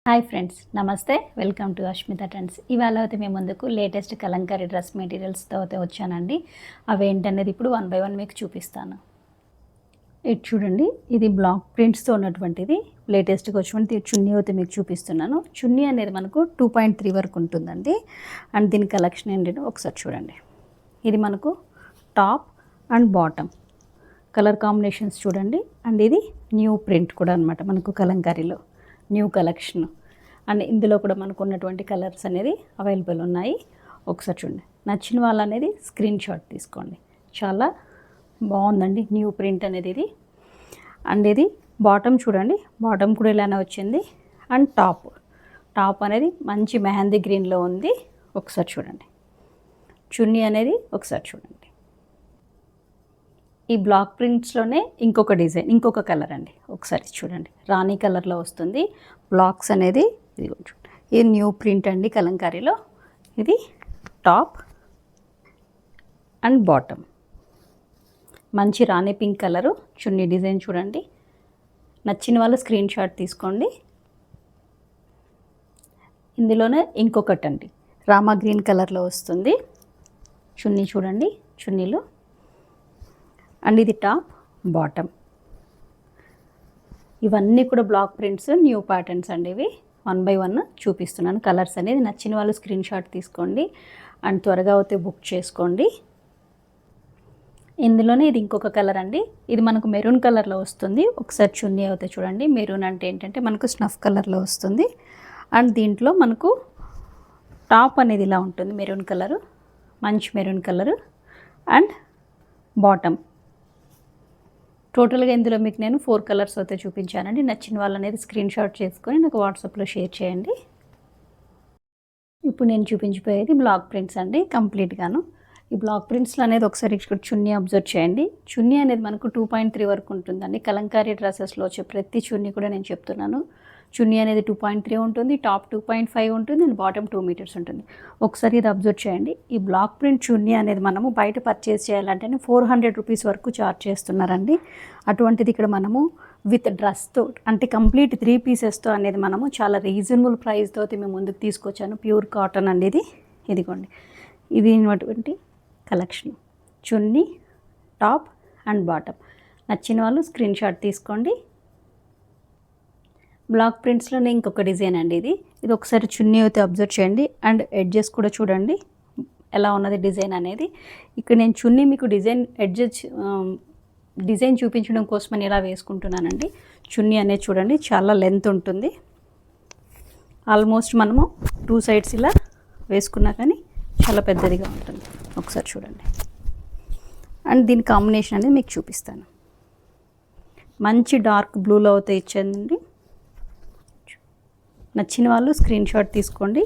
Hi friends, నమస్తే. Welcome to Ashmita trends. ఇవాళ అయితే మేము ముందుకు లేటెస్ట్ కలంకారీ డ్రెస్ మెటీరియల్స్తో అయితే వచ్చానండి. అవి ఏంటనేది ఇప్పుడు 1 బై 1 మీకు చూపిస్తాను. ఇది చూడండి, ఇది బ్లాక్ ప్రింట్స్తో ఉన్నటువంటిది లేటెస్ట్గా వచ్చినటువంటి చున్నీ అయితే మీకు చూపిస్తున్నాను. చున్నీ అనేది మనకు 2.3 వరకు ఉంటుందండి. అండ్ దీని కలెక్షన్ ఏంటంటే ఒకసారి చూడండి. ఇది మనకు top and bottom colour combinations చూడండి. అండ్ ఇది న్యూ ప్రింట్ కూడా అనమాట, మనకు కలంకారీలో న్యూ కలెక్షన్. అండ్ ఇందులో కూడా మనకు ఉన్నటువంటి కలర్స్ అనేది అవైలబుల్ ఉన్నాయి. ఒకసారి చూడండి, నచ్చిన వాళ్ళు అనేది స్క్రీన్ షాట్ తీసుకోండి. చాలా బాగుందండి న్యూ ప్రింట్ అనేది ఇది. అండ్ ఇది బాటమ్ చూడండి, బాటమ్ కూడా ఇలానే వచ్చింది. అండ్ టాప్ అనేది మంచి మెహందీ గ్రీన్లో ఉంది. ఒకసారి చూడండి, చున్నీ అనేది ఒకసారి చూడండి. ఈ బ్లాక్ ప్రింట్స్లోనే ఇంకొక డిజైన్, ఇంకొక కలర్ అండి. ఒకసారి చూడండి, రాణి కలర్లో వస్తుంది బ్లాక్స్ అనేది. ఇది చూడండి, ఇది న్యూ ప్రింట్ అండి కలంకారీలో. ఇది టాప్ అండ్ బాటమ్ మంచి రాణి పింక్ కలరు. చున్నీ డిజైన్ చూడండి. నచ్చిన వాళ్ళు స్క్రీన్ షాట్ తీసుకోండి. ఇందులోనే ఇంకొకటి అండి, రామా గ్రీన్ కలర్లో వస్తుంది. చున్నీ చూడండి, చున్నీలో. అండ్ ఇది టాప్ బాటమ్. ఇవన్నీ కూడా బ్లాక్ ప్రింట్స్, న్యూ ప్యాటర్న్స్ అండి. ఇవి 1 బై 1 చూపిస్తున్నాను. కలర్స్ అనేది నచ్చిన వాళ్ళు స్క్రీన్ షాట్ తీసుకోండి. అండ్ త్వరగా అయితే బుక్ చేసుకోండి. ఇందులోనే ఇది ఇంకొక కలర్ అండి. ఇది మనకు మెరూన్ కలర్లో వస్తుంది. ఒకసారి చున్నీ అయితే చూడండి. మెరూన్ అంటే ఏంటంటే మనకు స్నఫ్ కలర్లో వస్తుంది. అండ్ దీంట్లో మనకు టాప్ అనేది ఇలా ఉంటుంది, మెరూన్ కలరు, మంచి మెరూన్ కలరు. అండ్ బాటమ్ టోటల్గా ఇందులో మీకు నేను 4 కలర్స్ అయితే చూపించానండి. నచ్చిన వాళ్ళు అనేది స్క్రీన్ షాట్ చేసుకొని నాకు వాట్సాప్లో షేర్ చేయండి. ఇప్పుడు నేను చూపించిపోయేది బ్లాక్ ప్రింట్స్ అండి కంప్లీట్గాను. ఈ బ్లాక్ ప్రింట్స్లో అనేది ఒకసారి ఇక్కడ చున్నీ అబ్జర్వ్ చేయండి. చున్నీ అనేది మనకు 2.3 వరకు ఉంటుందండి. కలంకారీ డ్రెస్సెస్లో వచ్చే ప్రతి చున్నీ కూడా నేను చెప్తున్నాను. చున్నీ అనేది 2.3 ఉంటుంది, టాప్ 2.5 ఉంటుంది, అండ్ బాటమ్ 2 మీటర్స్ ఉంటుంది. ఒకసారి ఇది అబ్జర్వ్ చేయండి. ఈ బ్లాక్ ప్రింట్ చున్నీ అనేది మనము బయట పర్చేస్ చేయాలంటేనే 400 రూపీస్ వరకు ఛార్జ్ చేస్తున్నారండి. అటువంటిది ఇక్కడ మనము విత్ డ్రెస్తో అంటే కంప్లీట్ 3 పీసెస్తో అనేది మనము చాలా రీజనబుల్ ప్రైస్తో అయితే మేము ముందుకు తీసుకొచ్చాను. ప్యూర్ కాటన్ అండి ఇది. ఇదిగోండి, ఇది అటువంటి collection. Chunni, top and bottom. నచ్చిన వాళ్ళు స్క్రీన్ షాట్ తీసుకోండి. బ్లాక్ ప్రింట్స్లోనే ఇంకొక డిజైన్ అండి ఇది. ఇది ఒకసారి చున్నీ అయితే అబ్జర్వ్ చేయండి. అండ్ ఎడ్జెస్ కూడా చూడండి ఎలా ఉన్నది డిజైన్ అనేది. ఇక్కడ నేను చున్నీ మీకు డిజైన్ చూపించడం కోసమని ఇలా వేసుకుంటున్నానండి. చున్నీ అనేది చూడండి, చాలా లెంత్ ఉంటుంది. ఆల్మోస్ట్ మనము 2 సైడ్స్ ఇలా వేసుకున్నా కానీ చాలా పెద్దదిగా ఉంటుంది. ఒకసారి చూడండి. అండ్ దీని కాంబినేషన్ అనేది మీకు చూపిస్తాను. మంచి డార్క్ బ్లూలో అయితే ఇచ్చేదండి. నచ్చిన వాళ్ళు స్క్రీన్ షాట్ తీసుకోండి.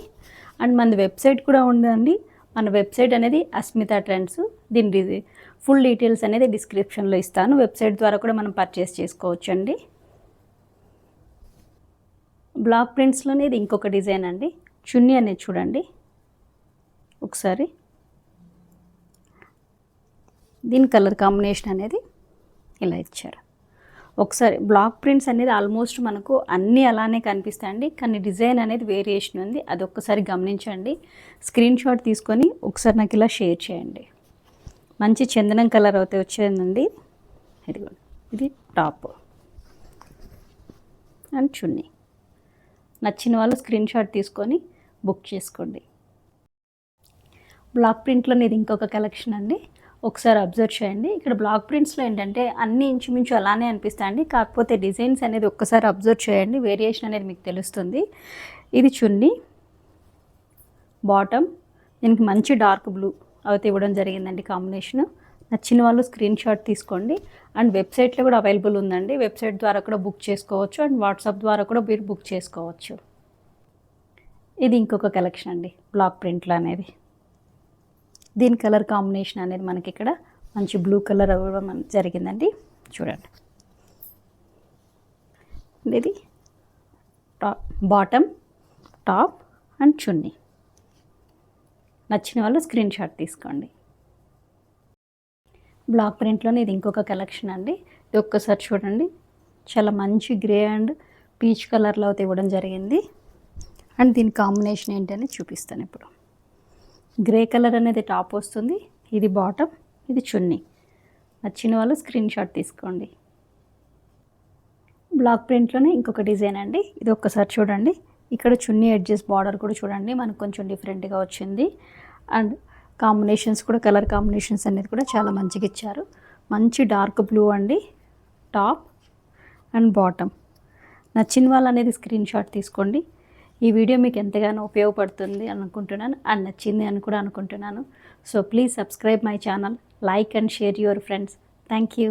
అండ్ మన వెబ్సైట్ కూడా ఉందండి. మన వెబ్సైట్ అనేది అస్మిత ట్రెండ్స్. దీని ఫుల్ డీటెయిల్స్ అనేది డిస్క్రిప్షన్లో ఇస్తాను. వెబ్సైట్ ద్వారా కూడా మనం పర్చేస్ చేసుకోవచ్చండి. బ్లాక్ ప్రింట్స్లోనే ఇది ఇంకొక డిజైన్ అండి. చున్నీ అనేది చూడండి ఒకసారి. దీని కలర్ కాంబినేషన్ అనేది ఇలా ఇచ్చారు. ఒకసారి బ్లాక్ ప్రింట్స్ అనేది ఆల్మోస్ట్ మనకు అన్నీ అలానే కనిపిస్తాయండి, కానీ డిజైన్ అనేది వేరియేషన్ ఉంది. అది ఒక్కసారి గమనించండి. స్క్రీన్ షాట్ తీసుకొని ఒకసారి నాకు ఇలా షేర్ చేయండి. మంచి చందనం కలర్ అయితే వచ్చేదండి. ఇదిగోండి, ఇది టాప్ అండ్ చున్నీ. నచ్చిన వాళ్ళు స్క్రీన్ షాట్ తీసుకొని బుక్ చేసుకోండి. బ్లాక్ ప్రింట్లోనే ఇది ఇంకొక కలెక్షన్ అండి. ఒకసారి అబ్జర్వ్ చేయండి. ఇక్కడ బ్లాక్ ప్రింట్స్లో ఏంటంటే అన్నీ ఇంచుమించు అలానే అనిపిస్తాయండి, కాకపోతే డిజైన్స్ అనేది ఒక్కసారి అబ్జర్వ్ చేయండి. వేరియేషన్ అనేది మీకు తెలుస్తుంది. ఇది చున్నీ, బాటమ్. దీనికి మంచి డార్క్ బ్లూ అయితే ఇవ్వడం జరిగిందండి కాంబినేషన్. నచ్చిన వాళ్ళు స్క్రీన్ షాట్ తీసుకోండి. అండ్ వెబ్సైట్లో కూడా అవైలబుల్ ఉందండి. వెబ్సైట్ ద్వారా కూడా బుక్ చేసుకోవచ్చు. అండ్ వాట్సాప్ ద్వారా కూడా మీరు బుక్ చేసుకోవచ్చు. ఇది ఇంకొక కలెక్షన్ అండి బ్లాక్ ప్రింట్లో అనేది. దీని కలర్ కాంబినేషన్ అనేది మనకి ఇక్కడ మంచి బ్లూ కలర్ అవ్వడం జరిగిందండి. చూడండి, ఇది బాటమ్, టాప్ అండ్ చున్నీ. నచ్చిన వాళ్ళు స్క్రీన్ షాట్ తీసుకోండి. బ్లాక్ ప్రింట్లోనే ఇది ఇంకొక కలెక్షన్ అండి. ఇది ఒక్కసారి చూడండి, చాలా మంచి గ్రే అండ్ పీచ్ కలర్లో అయితే ఇవ్వడం జరిగింది. అండ్ దీని కాంబినేషన్ ఏంటని చూపిస్తాను ఇప్పుడు. గ్రే కలర్ అనేది టాప్ వస్తుంది, ఇది బాటమ్, ఇది చున్నీ. నచ్చిన వాళ్ళు స్క్రీన్ షాట్ తీసుకోండి. బ్లాక్ ప్రింట్లోనే ఇంకొక డిజైన్ అండి, ఇది ఒక్కసారి చూడండి. ఇక్కడ చున్నీ ఎడ్జెస్ బార్డర్ కూడా చూడండి మనకు కొంచెం డిఫరెంట్గా వచ్చింది. అండ్ కాంబినేషన్స్ కూడా, కలర్ కాంబినేషన్స్ అనేది కూడా చాలా మంచిగా ఇచ్చారు. మంచి డార్క్ బ్లూ అండి టాప్ అండ్ బాటమ్. నచ్చిన వాళ్ళు అనేది స్క్రీన్ షాట్ తీసుకోండి. ఈ వీడియో మీకు ఎంతగానో ఉపయోగపడుతుంది అనుకుంటున్నాను అండ్ నచ్చింది అని కూడా అనుకుంటున్నాను. So please subscribe my channel, like and share your friends. Thank you.